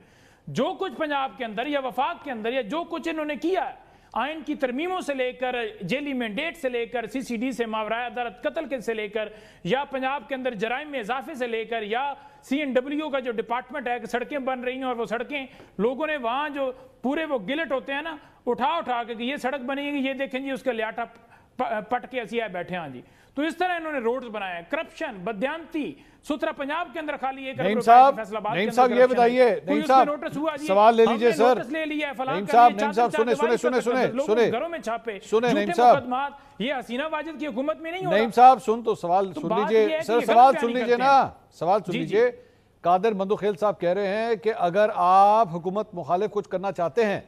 जो कुछ पंजाब के अंदर या वफाक के अंदर या जो कुछ इन्होंने किया है, आइन की तरमीमों से लेकर जेली मैंडेट से लेकर सीसीडी से मावराए अदालत कत्ल के से लेकर या पंजाब के अंदर जराइम में इजाफे से लेकर या CNW का जो डिपार्टमेंट है कि सड़कें बन रही हैं और वो सड़कें लोगों ने वहाँ जो पूरे वो गिलेट होते हैं ना, उठा के ये सड़क बनेगी, ये देखें जी उसका लियाटा पट के ऐसी बैठे हैं जी। तो इस तरह इन्होंने रोड्स बनाए, करप्शन, बदयांती, सुथरा पंजाब के अंदर खाली एक नईम साहब ये बताइए, नईम साहब सवाल ले लीजिए सर। नईम साहब सुने घरों में छापे, सुने नईम साहब, ये हसीना वाजिद की हुकूमत में नहीं हो। नईम साहब सवाल सुन लीजिए सर, सवाल सुन लीजिए ना, सवाल सुन लीजिए। कादिर मंदोखेल साहब कह रहे हैं कि अगर आप हुकूमत मुखालिफ कुछ करना चाहते हैं,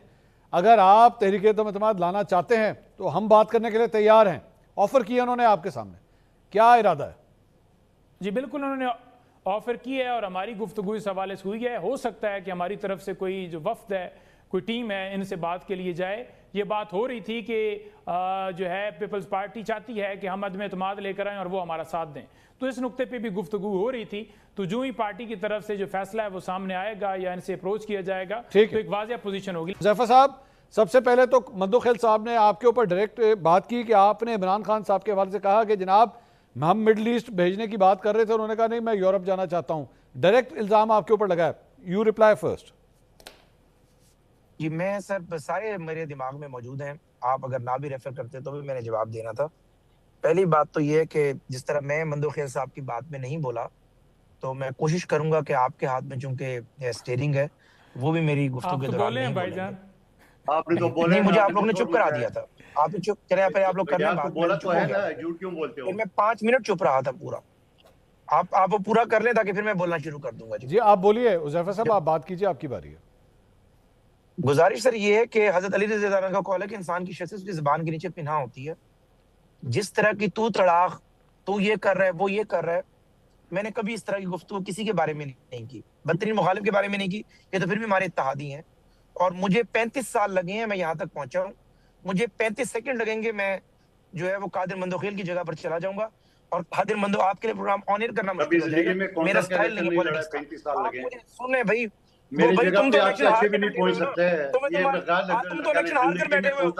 अगर आप तहरीक-ए-एतमाद लाना चाहते हैं तो हम बात करने के लिए तैयार हैं। ऑफर किया उन्होंने आपके सामने, क्या इरादा है? जी बिल्कुल, उन्होंने ऑफर की है और हमारी गुफ्तगू इस हवाले से हुई है। हो सकता है कि हमारी तरफ से कोई जो वफ्द है, कोई टीम है, इनसे बात के लिए जाए। ये बात हो रही थी कि जो है पीपल्स पार्टी चाहती है कि हम अदम एतमाद लेकर आएँ और वो हमारा साथ दें, तो इस नुक्ते पे भी गुफ्तगू हो रही थी। तो जो ही पार्टी की तरफ से जो फैसला है वो सामने आएगा या इनसे अप्रोच किया जाएगा तो एक वाज़ेह पोजीशन होगी। ज़फ़र साहब, सबसे पहले तो मंदोखेल साहब ने आपके ऊपर डायरेक्ट बात की कि आपने इमरान खान साहब के हवाले से कहा कि जनाब हम मिडल ईस्ट भेजने की बात कर रहे थे, उन्होंने कहा नहीं मैं यूरोप जाना चाहता हूं। डायरेक्ट इल्जाम आपके ऊपर लगा है। You reply first. जी मैं सर सारे मेरे दिमाग में मौजूद हैं, आप अगर ना भी रेफर करते तो भी मैंने जवाब देना था। पहली बात तो ये है कि जिस तरह मैं मंदोखेल साहब की बात में नहीं बोला, तो मैं कोशिश करूंगा कि आपके हाथ में चूंकि स्टीयरिंग है, वो भी मेरी गुफ्तगू के दौरान नहीं बोलेंगे। आपने तो बोला नहीं, मुझे आप लोगों ने चुप करा दिया था। आपने चुप चले पर आप लोग करना बात बोला तो है ना, झूठ क्यों बोलते हो? मैं 5 मिनट चुप रहा था पूरा। आप वो पूरा कर लें ताकि फिर मैं बोलना शुरू कर दूंगा। जी आप बोलिए उज़ैफर साहब, आप बात कीजिए, आपकी बारी है। गुजारिश सर ये है कि हजरत अली रज़ी अल्लाह अन्हु का कौल है कि इंसान की शख्सियत उसकी ज़बान के नीचे पिन्हा होती है। जिस तरह की तू तड़ाक, तू ये कर रहा है, वो ये कर रहा है, मैंने कभी इस तरह की गुफ्तगू किसी के बारे में नहीं की, बदतरीन मुखालिफ के बारे में नहीं की। ये तो फिर भी हमारे इत्तेहादी हैं और मुझे 35 साल लगे हैं मैं यहाँ तक पहुंचा हूँ। मुझे 35 सेकंड लगेंगे, मैं जो है वो कादिर मंदोखेल की जगह पर चला जाऊंगा और कादिर मंदो आपके लिए प्रोग्राम ऑनर करना मुश्किल हो जाएगा। मेरा स्टाइल नहीं है पॉलिटिक्स का। 35 साल लगे सुने भाई, मेरी जगह तुम पे तो आपसे अच्छे भी नहीं पहुंच सकते हैं। तुम तो इलेक्शन हार कर बैठे हुए हो,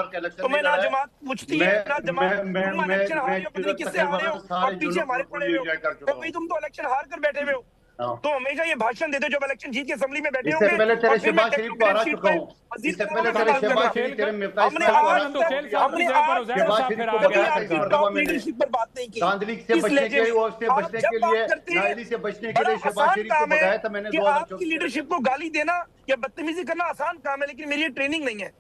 तुम्हें ना जमात पूछती है ना जमात, तुम इलेक्शन हारे हो, पता नहीं किससे हारे हो और पीछे हमारे पड़े हुए हो। तो भाई तुम तो इलेक्शन हार कर बैठे हुए हो, तो हमेशा ये भाषण देते हो जब इलेक्शन जीत के असेंबली में बैठे होंगे। इससे पहले तेरे शहबाज शरीफ को हरा चुका हूं, इससे पहले तेरे शहबाज शरीफ तेरे मिफ्ताह हमने लीडरशिप पर बात नहीं की। धांधली से बचने के लिए, उससे बचने के लिए, नाइली से बचने के लिए शहबाज शरीफ को बताया था मैंने। आपकी लीडरशिप को गाली देना या बदतमीजी करना आसान काम है, लेकिन मेरी ये ट्रेनिंग नहीं है।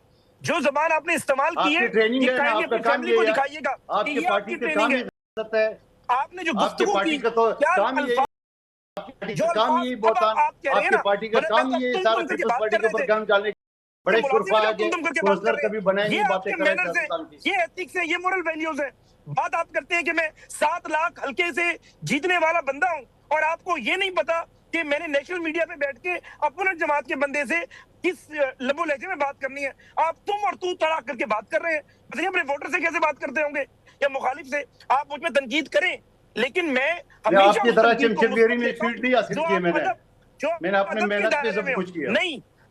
जो जबान आपने इस्तेमाल की है, ट्रेनिंग ये कायम अपनी फैमिली को दिखाइएगा कि ये आपकी ट्रेनिंग है। आपने जो गुफ्तगू की, क्या जो काम यही बोलता, आपकी पार्टी का काम ये सारा पीपल्स पार्टी के ऊपर गन डालने, बड़े शुरफा आगे पोस्टर कभी बनाएंगे, बातें करेंगे। ये एथिक्स है, ये मोरल वैल्यूज है। बात आप करते हैं कि मैं 7 लाख हल्के से जीतने वाला बंदा हूं और आपको ये नहीं पता कि मैंने नेशनल मीडिया पे बैठ के अपने जमात के बंदे से किस लबो लहजे में बात करनी है। आप तुम और तू तड़ाक करके बात कर रहे हैं, पता नहीं अपने वोटर से कैसे बात करते होंगे या मुखालिफ से। आप मुझ में तनकीद करें, लेकिन मैं हमेशा आपकी तरह चमचमेरी में फील्ड नहीं हासिल की मैंने अपने मेहनत से सब कुछ किया। नहीं,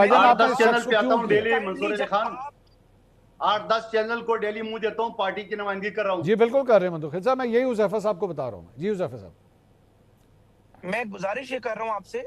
भाईजान आपने 8-10 इस चैनल शख्स को पे आता क्यों हूँ किया? डेली, मंसूर अली खान 8-10 चैनल को डेली मुंह देता हूँ, पार्टी की नुमाइंदगी कर रहा हूँ। जी बिल्कुल कर रहे हैं मंदुखिल साहब, मैं यही हुज़ैफा साहब को बता रहा हूँ। जी हुज़ैफा साहब, मैं गुजारिश ये कर रहा हूं आपसे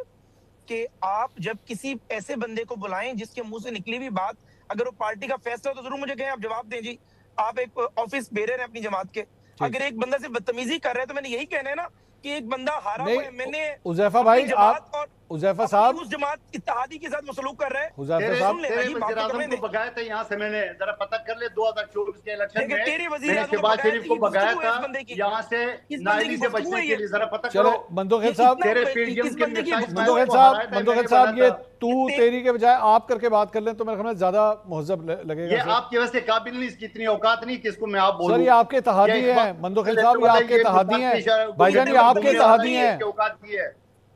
कि आप जब किसी ऐसे बंदे को बुलाएं जिसके मुंह से निकली हुई बात अगर वो पार्टी का फैसला हो तो जरूर मुझे कहें, आप जवाब दें जी। आप एक ऑफिस बेरर हैं अपनी जमात के, अगर एक बंदा से बदतमीजी कर रहे हैं तो मैंने यही कहना है ना कि एक बंदा हारा हुआ एमएनए हुज़ैफा भाई आप हुज़ैफा साहब उस जमात इत्तेहादी के साथ वो सलूक कर रहे हैं। हुज़ैफा साहब वज़ीर आज़म को भगाया था यहाँ से, मैंने जरा पता कर ले 2024 के इलेक्शन में तेरे वज़ीर आज़म शहबाज शरीफ को भगाया था यहाँ से नाइली से बचने के लिए, जरा पता करो। मंदोखेल साहब, तेरे पीडीएम के मंदोखेल साहब ये तू तेरी के बजाय आप करके बात कर लें तो मेरे ख्याल में ज्यादा मुहज़्ज़ब लगेगा। ये आपकी वजह से काबिल नहीं, इसकी इतनी औकात नहीं कि इसको मैं आप बोलूं। सर ये आपके इत्तेहादी हैं मंदोखेल साहब, ये आपके इत्तेहादी हैं भाईजान, ये आपके इत्तेहादी हैं।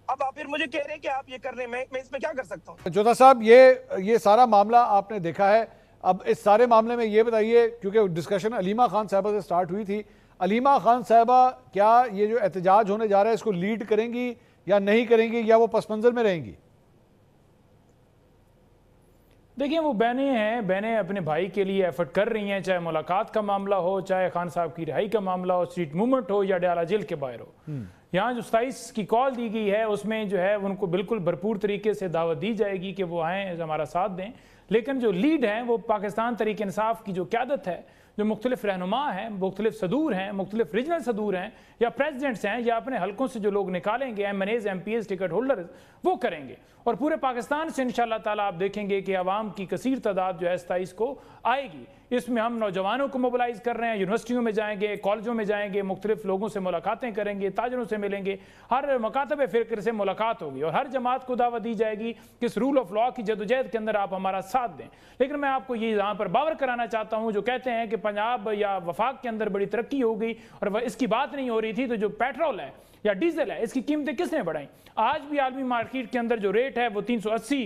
अब आप फिर मुझे कह रहे हैं कि आप ये कर रहे हैं, मैं इसमें क्या कर सकता हूँ? जोधा साहब ये सारा मामला आपने देखा है, अब इस सारे मामले में ये बताइए, क्योंकि डिस्कशन अलीमा खान साहबा से स्टार्ट हुई थी, अलीमा खान साहबा क्या ये जो एहतजाज होने जा रहा है इसको लीड करेंगी या नहीं करेंगी, या वो पस मंजर में रहेंगी? देखिए वो बहनें अपने भाई के लिए एफर्ट कर रही हैं, चाहे मुलाकात का मामला हो, चाहे खान साहब की रिहाई का मामला हो, स्ट्रीट मूवमेंट हो या डयाला जेल के बाहर हो। यहाँ जो 27 की कॉल दी गई है उसमें जो है उनको बिल्कुल भरपूर तरीके से दावत दी जाएगी कि वो आएँ हमारा साथ दें, लेकिन जो लीड है वो पाकिस्तान तहरीक इंसाफ की जो क़यादत है, जो मुख्तलिफ रहनुमा हैं, मुख्तलिफ सदूर हैं, मुख्तलिफ रीजनल सदूर हैं या प्रेसिडेंट्स हैं या अपने हलकों से जो लोग निकालेंगे MNAs MPs टिकट होल्डर्स, वो करेंगे। और पूरे पाकिस्तान से इंशाअल्लाह ताला आप देखेंगे कि आवाम की कसीर तादाद जो है 27 को आएगी। इसमें हम नौजवानों को मोबिलाइज कर रहे हैं, यूनिवर्सिटियों में जाएंगे, कॉलेजों में जाएंगे, मुख्तलिफ लोगों से मुलाकातें करेंगे, ताजरों से मिलेंगे, हर मकातब फ़िक्र से मुलाकात होगी और हर जमात को दावत दी जाएगी कि इस रूल ऑफ लॉ की जदोजहद के अंदर आप हमारा साथ दें। लेकिन मैं आपको ये यहाँ पर बावर कराना चाहता हूँ, जो कहते हैं कि पंजाब या वफाक के अंदर बड़ी तरक्की हो गई और इसकी बात नहीं हो रही थी, तो जो पेट्रोल है या डीजल है इसकी कीमतें किसने बढ़ाई? आज भी आलमी मार्केट के अंदर जो रेट है वो 380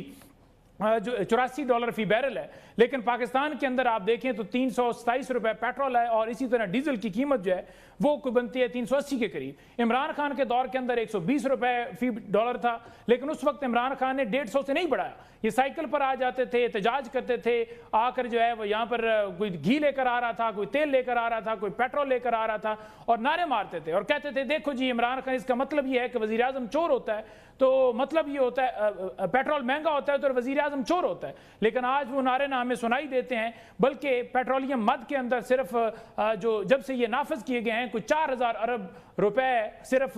जो $84 फी बैरल है, लेकिन पाकिस्तान के अंदर आप देखें तो 327 रुपए पेट्रोल है और इसी तरह डीजल की कीमत जो है वो बनती है 380 के करीब। इमरान खान के दौर के अंदर 120 रुपए फी डॉलर था, लेकिन उस वक्त इमरान खान ने 150 से नहीं बढ़ाया। ये साइकिल पर आ जाते थे, एहतजाज करते थे, आकर जो है वो यहाँ पर कोई घी लेकर आ रहा था, कोई तेल लेकर आ रहा था, कोई पेट्रोल लेकर आ रहा था और नारे मारते थे और कहते थे देखो जी इमरान खान, इसका मतलब ये है कि वज़ीर आज़म चोर होता है, तो मतलब ये होता है पेट्रोल महंगा होता है तो वज़ीर आज़म चोर होता है। लेकिन आज वो नारे ना हमें सुनाई देते हैं, बल्कि पेट्रोलियम मद के अंदर सिर्फ जो जब से ये नाफज किए गए हैं कुछ 4000 अरब रुपए सिर्फ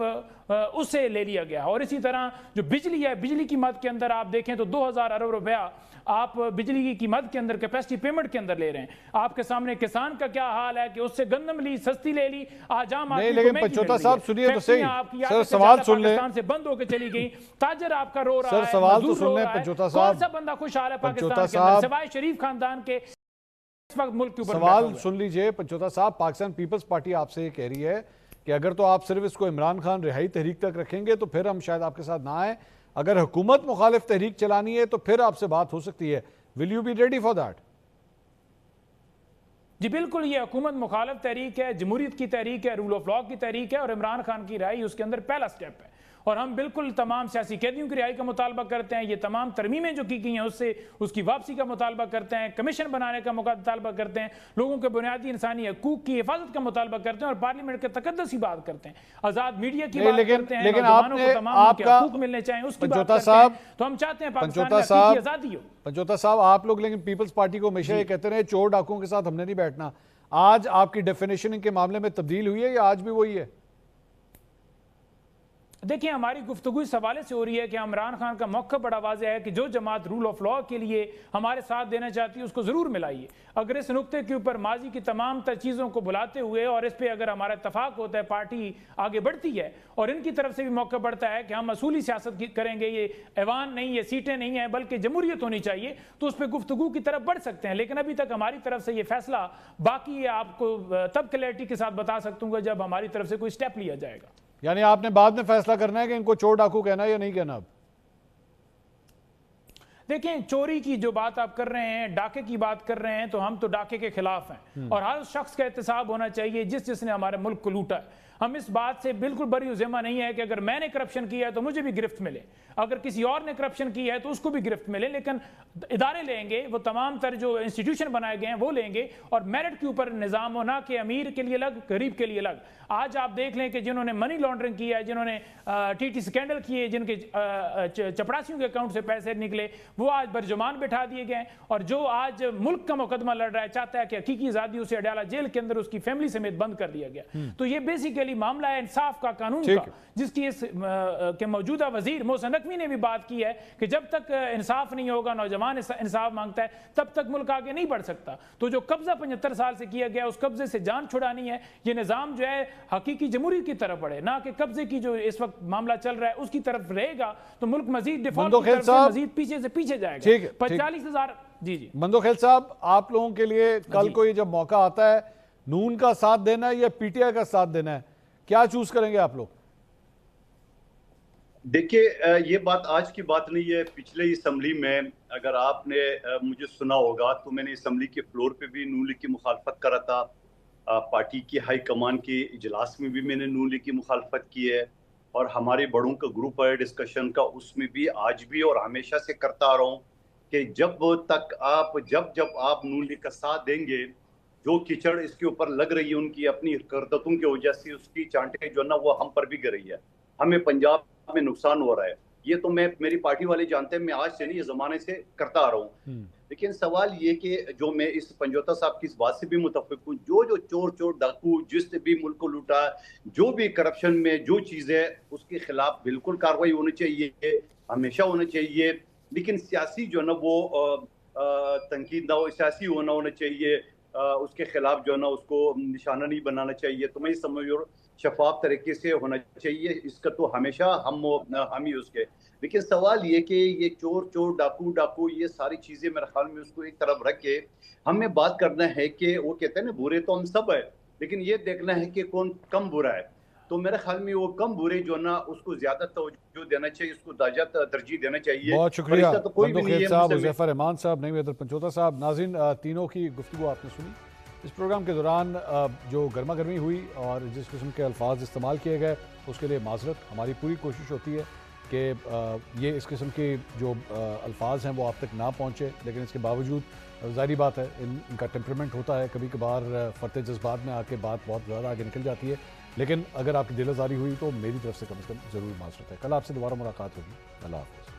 उससे ले लिया गया। और इसी तरह जो बिजली है, बिजली की मद के अंदर आप देखें तो 2000 अरब रुपया आप बिजली की कीमत के अंदर कैपेसिटी पेमेंट के अंदर ले रहे हैं। आपके सामने किसान का क्या हाल है कि उससे गंदम ली, सस्ती ले ली, आज आम आदमी को लेकिन पंचोता साहब सुनिए तो सही, सर सवाल सुन ले, पाकिस्तान से बंद होकर चली गई, ताजर आपका रो रहा है, सर सवाल तो सुन ले पंचोता साहब, कौन सा बंदा खुशहाल है पाकिस्तान के अंदर सिवाय शरीफ खानदान के? इस वक्त मुल्क के ऊपर सवाल सुन लीजिए पंचोता साहब, पाकिस्तान पीपल्स पार्टी आपसे ये कह रही है कि अगर तो आप सिर्फ इसको इमरान खान रिहाई तहरीक तक रखेंगे तो फिर हम शायद आपके साथ ना आए, अगर हुकूमत मुखालिफ तहरीक चलानी है तो फिर आपसे बात हो सकती है। Will you be ready for that? जी बिल्कुल, ये हुकूमत मुखालिफ तहरीक है, जमहूरियत की तहरीक है, रूल ऑफ लॉ की तहरीक है और इमरान खान की रिहाई उसके अंदर पहला स्टेप है। और हम बिल्कुल तमाम सियासी कैदियों की रिहाई का मुतालबा करते हैं, ये तमाम तरमीमें जो की गई हैं उससे उसकी वापसी का मुतालबा करते हैं, कमीशन बनाने का मुतालबा करते हैं, लोगों के बुनियादी इंसानी हकूक की हिफाजत का मुतालबा करते हैं और पार्लियामेंट के तकद्दस की बात करते हैं, आज़ाद मीडिया की बात करते हैं, लेकिन नौजवानों को तमाम आपका हकूक मिलने चाहिए उसकी बात करते हैं। तो हम चाहते हैं पाकिस्तान में हकीकी आज़ादी हो। पंचोता साहब आप लोग लेकिन पीपल्स पार्टी को हमेशा ये कहते रहे चोर डाकुओं के साथ हमने नहीं बैठना, आज आपकी डेफिनेशन इनके मामले में तब्दील हुई है या आज भी वही है? देखिए हमारी गुफ्तगू इस हवाले से हो रही है कि इमरान खान का मौका बड़ा वाज़ेह है कि जो जमात रूल ऑफ लॉ के लिए हमारे साथ देना चाहती है उसको ज़रूर मिलाइए। अगर इस नुक्ते के ऊपर माजी की तमाम तर चीज़ों को बुलाते हुए और इस पर अगर हमारा इत्तफाक होता है, पार्टी आगे बढ़ती है और इनकी तरफ से भी मौका बढ़ता है कि हम असूली सियासत करेंगे, ये ऐवान नहीं, ये सीटें नहीं हैं बल्कि जमहूरियत होनी चाहिए, तो उस पर गुफ्तगू की तरफ बढ़ सकते हैं। लेकिन अभी तक हमारी तरफ से ये फैसला बाकी है, आपको तब क्लैरिटी के साथ बता सकूँगा जब हमारी तरफ से कोई स्टेप लिया जाएगा। यानी आपने बाद में फैसला करना है कि इनको चोर डाकू कहना है या नहीं कहना? अब देखें, चोरी की जो बात आप कर रहे हैं, डाके की बात कर रहे हैं, तो हम तो डाके के खिलाफ हैं और हर शख्स का एहतसाब होना चाहिए जिसने हमारे मुल्क को लूटा है। हम इस बात से बिल्कुल बरी ज़िम्मा नहीं है कि अगर मैंने करप्शन किया है तो मुझे भी गिरफ्त मिले, अगर किसी और ने करप्शन किया है तो उसको भी गिरफ्त मिले, लेकिन इदारे लेंगे, वो तमाम तर जो इंस्टीट्यूशन बनाए गए हैं वो लेंगे और मेरिट के ऊपर निज़ाम होना कि अमीर के लिए अलग, गरीब के लिए अलग। आज आप देख लें कि जिन्होंने मनी लॉन्ड्रिंग किया है, जिन्होंने टीटी स्कैंडल किए, जिनके चपरासियों के अकाउंट से पैसे निकले, वो आज बरजुमान बिठा दिए गए और जो आज मुल्क का मुकदमा लड़ रहा है, चाहता है कि हकीकी आज़ादी उसे अडयाला जेल के अंदर उसकी फैमिली समेत बंद कर दिया गया। तो ये बेसिक बेसिकली मामला है इंसाफ का, कानून ठीक का, है। जिसकी इस के मौजूदा वजीर मोहसिन नकवी ने भी बात की है कि जब तक इंसाफ नहीं होगा, नौजवान इंसाफ मांगता है, तब तक मुल्क आगे नहीं बढ़ सकता। तो जो कब्जा 75 साल से किया गया, उस कब्जे से जान छुड़ानी है। ये निज़ाम जो है हकीकी जमहूरियत की तरफ बढ़े, ना कि कब्जे की जो इस वक्त मामला चल रहा है उसकी तरफ रहेगा, तो मुल्क मजीद डिफॉल्ट की तरफ से मजीद पीछे से पीछे जाएगा। ठीक है, 45,000। जी मंदोखेल साहब, आप लोगों के लिए कल को ये जब मौका आता है, नून का साथ देना है या पीटीआई का साथ देना है, क्या चूज करेंगे आप लोग? देखिए, ये बात आज की बात नहीं है। पिछले असेंबली में अगर आपने मुझे सुना होगा तो मैंने असेंबली के फ्लोर पे भी नून लीग की मुखालफत करा था। पार्टी की हाई कमान के इजलास में भी मैंने नून लीग की मुखालफत की है, और हमारे बड़ों का ग्रुप है डिस्कशन का, उसमें भी आज भी और हमेशा से करता आ रहा हूँ कि जब आप नून लीग का साथ देंगे, जो कीचड़ इसके ऊपर लग रही है उनकी अपनी हरकतों की वजह से, उसकी चांटे जो ना वो हम पर भी गिर रही है, हमें पंजाब में नुकसान हो रहा है। ये तो मेरी पार्टी वाले जानते हैं, मैं आज से नहीं, ये जमाने से करता आ रहा हूँ। लेकिन सवाल ये कि जो मैं इस पंजोता साहब की इस बात से भी मुतफिक हूँ, जो चोर डाकू जिसने भी मुल्क को लूटा, जो भी करप्शन में जो चीज़ है, उसके खिलाफ बिल्कुल कार्रवाई होनी चाहिए, हमेशा होनी चाहिए। लेकिन सियासी जो है ना वो तनकीद ना हो, सियासी होना चाहिए, उसके खिलाफ जो है ना उसको निशाना नहीं बनाना चाहिए। तो मैं समझ शफाफ तरीके से होना चाहिए, इसका तो हमेशा हम ही उसके। लेकिन सवाल ये कि ये चोर डाकू ये सारी चीज़ें मेरे ख्याल में उसको एक तरफ रख के हमें बात करना है कि वो कहते हैं ना बुरे तो हम सब है, लेकिन ये देखना है कि कौन कम बुरा है। तो मेरे ख्याल में वो कम बुरे जो ना उसको ज्यादा तवज्जो देना चाहिए, उसको तरजीह देना चाहिए। बहुत शुक्रिया तो कोई भी नहीं है साहब, हुज़ैफा रहमान साहब, नईम हैदर पंचोता साहब। नाज़रीन, तीनों की गुफ्तगू आपने सुनी। इस प्रोग्राम के दौरान जो गर्मा गर्मी हुई और जिस किस्म के अल्फाज इस्तेमाल किए गए, उसके लिए माजरत। हमारी पूरी कोशिश होती है कि ये इस किस्म के जो अल्फाज हैं वो आप तक ना पहुँचे, लेकिन इसके बावजूद ज़ाहिरी बात है इनका टेम्परामेंट होता है, कभी कभार फरते जज्बात में आके बात बहुत ज़्यादा आगे निकल जाती है। लेकिन अगर आपकी दिल आज़ारी हुई तो मेरी तरफ से कम ज़रूर माजरत है। कल आपसे दोबारा मुलाकात होगी। अल्लाह हाफ़िज़।